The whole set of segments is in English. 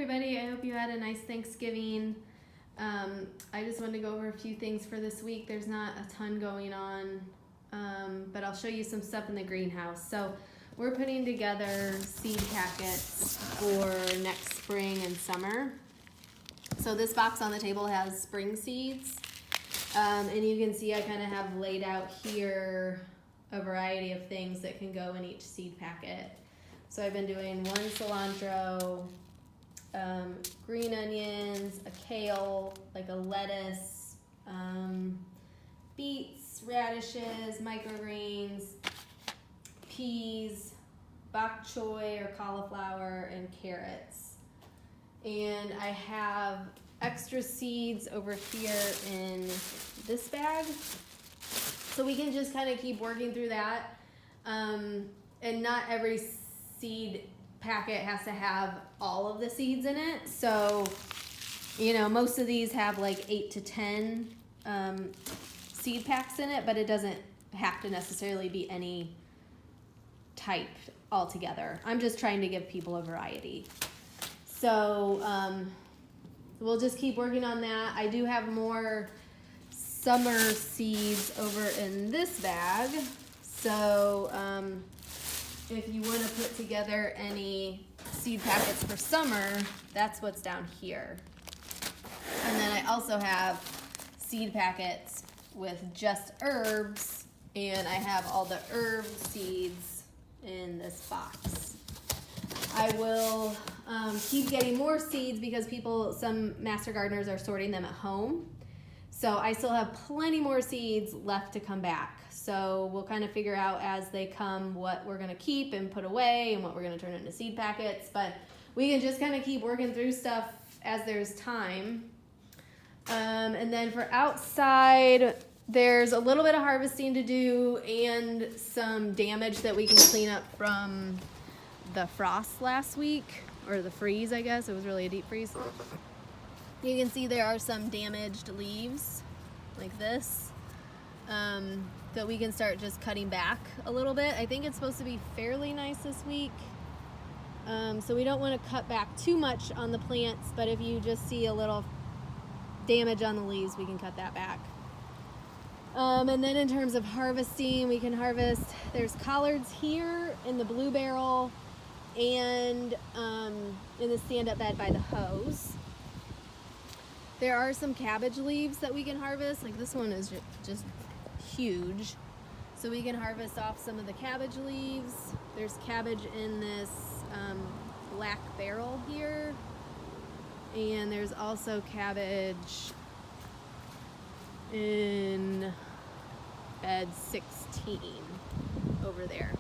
everybody, I hope you had a nice Thanksgiving. I just wanted to go over a few things for this week. There's not a ton going on, but I'll show you some stuff in the greenhouse. So we're putting together seed packets for next spring and summer. So this box on the table has spring seeds, and you can see I kind of have laid out here a variety of things that can go in each seed packet. So I've been doing one cilantro, green onions, a kale, like a lettuce, beets, radishes, microgreens, peas, bok choy or cauliflower, and carrots. And I have extra seeds over here in this bag. So we can just kind of keep working through that. And not every seed packet has to have all of the seeds in it. So, you know, most of these have like 8 to 10 seed packs in it, but it doesn't have to necessarily be any type altogether. I'm just trying to give people a variety. So we'll just keep working on that. I do have more summer seeds over in this bag. So if you want to put together any seed packets for summer, that's what's down here. And then I also have seed packets with just herbs, and I have all the herb seeds in this box. I will keep getting more seeds because some master gardeners are sorting them at home. So I still have plenty more seeds left to come back. So we'll kind of figure out as they come what we're going to keep and put away and what we're going to turn into seed packets. But we can just kind of keep working through stuff as there's time. And then for outside, there's a little bit of harvesting to do and some damage that we can clean up from the frost last week, or the freeze, I guess. It was really a deep freeze. You can see there are some damaged leaves like this that we can start just cutting back a little bit. I think it's supposed to be fairly nice this week. So we don't want to cut back too much on the plants, but if you just see a little damage on the leaves, we can cut that back. And then in terms of harvesting, we can harvest, there's collards here in the blue barrel and in the stand-up bed by the hose. There are some cabbage leaves that we can harvest. Like this one is just huge. So we can harvest off some of the cabbage leaves. There's cabbage in this black barrel here. And there's also cabbage in bed 16 over there.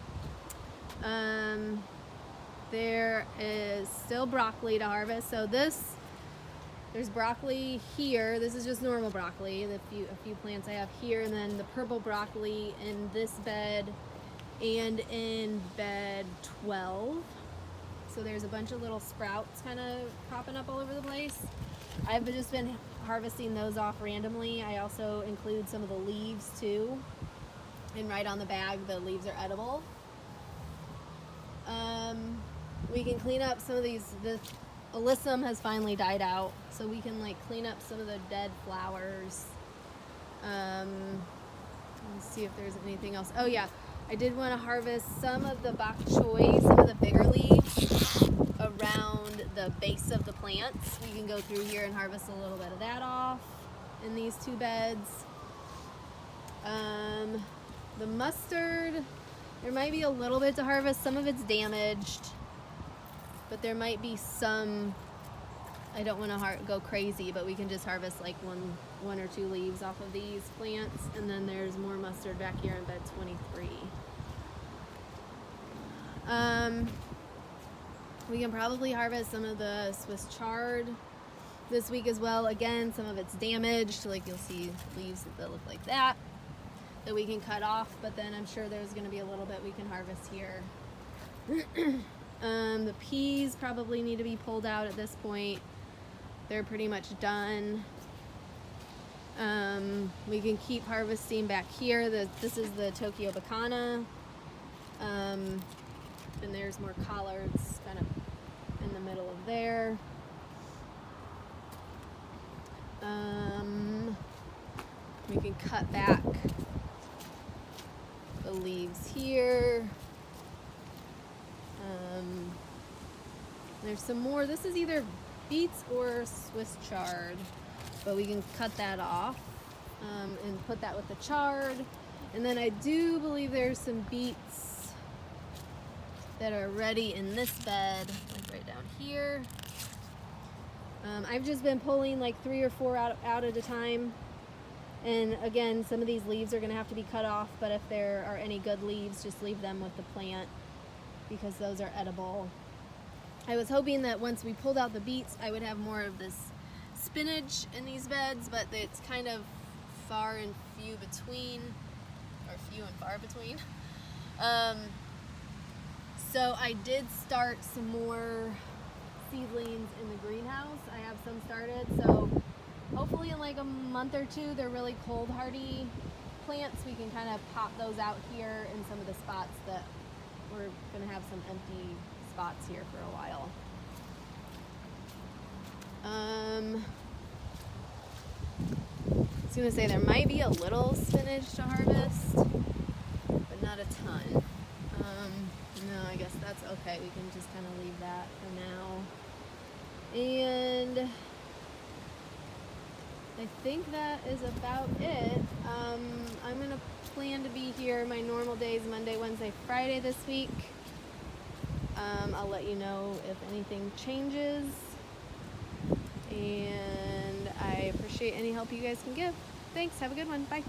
There is still broccoli to harvest. So there's broccoli here. This is just normal broccoli. A few plants I have here, and then the purple broccoli in this bed and in bed 12. So there's a bunch of little sprouts kind of popping up all over the place. I've just been harvesting those off randomly. I also include some of the leaves too. And right on the bag, the leaves are edible. We can clean up some of these. The alyssum has finally died out, so we can like clean up some of the dead flowers. Let's see if there's anything else. Oh yeah, I did want to harvest some of the bok choy, some of the bigger leaves around the base of the plants. We can go through here and harvest a little bit of that off in these two beds. The mustard, there might be a little bit to harvest. Some of it's damaged, but there might be some. I don't want to go crazy, but we can just harvest like one or two leaves off of these plants. And then there's more mustard back here in bed 23. We can probably harvest some of the Swiss chard this week as well. Again, some of it's damaged, like you'll see leaves that look like that we can cut off, but then I'm sure there's going to be a little bit we can harvest here. The peas probably need to be pulled out at this point. They're pretty much done. We can keep harvesting back here. This is the Tokyo Bacana. And there's more collards kind of in the middle of there. We can cut back the leaves here. There's some more. This is either beets or Swiss chard, but we can cut that off and put that with the chard. And then I do believe there's some beets that are ready in this bed, like right down here. I've just been pulling like 3 or 4 out at a time. And again, some of these leaves are gonna have to be cut off, but if there are any good leaves, just leave them with the plant because those are edible. I was hoping that once we pulled out the beets, I would have more of this spinach in these beds, but it's kind of far and few between, or few and far between. So I did start some more seedlings in the greenhouse. I have some started, so hopefully in like a month or two, they're really cold hardy plants. We can kind of pop those out here in some of the spots that we're gonna have some empty spots here for a while. I was gonna say there might be a little spinach to harvest, but not a ton. No, I guess that's okay. We can just kind of leave that for now. And I think that is about it. I'm gonna plan to be here my normal days, Monday, Wednesday, Friday this week. I'll let you know if anything changes. And I appreciate any help you guys can give. Thanks, have a good one, bye.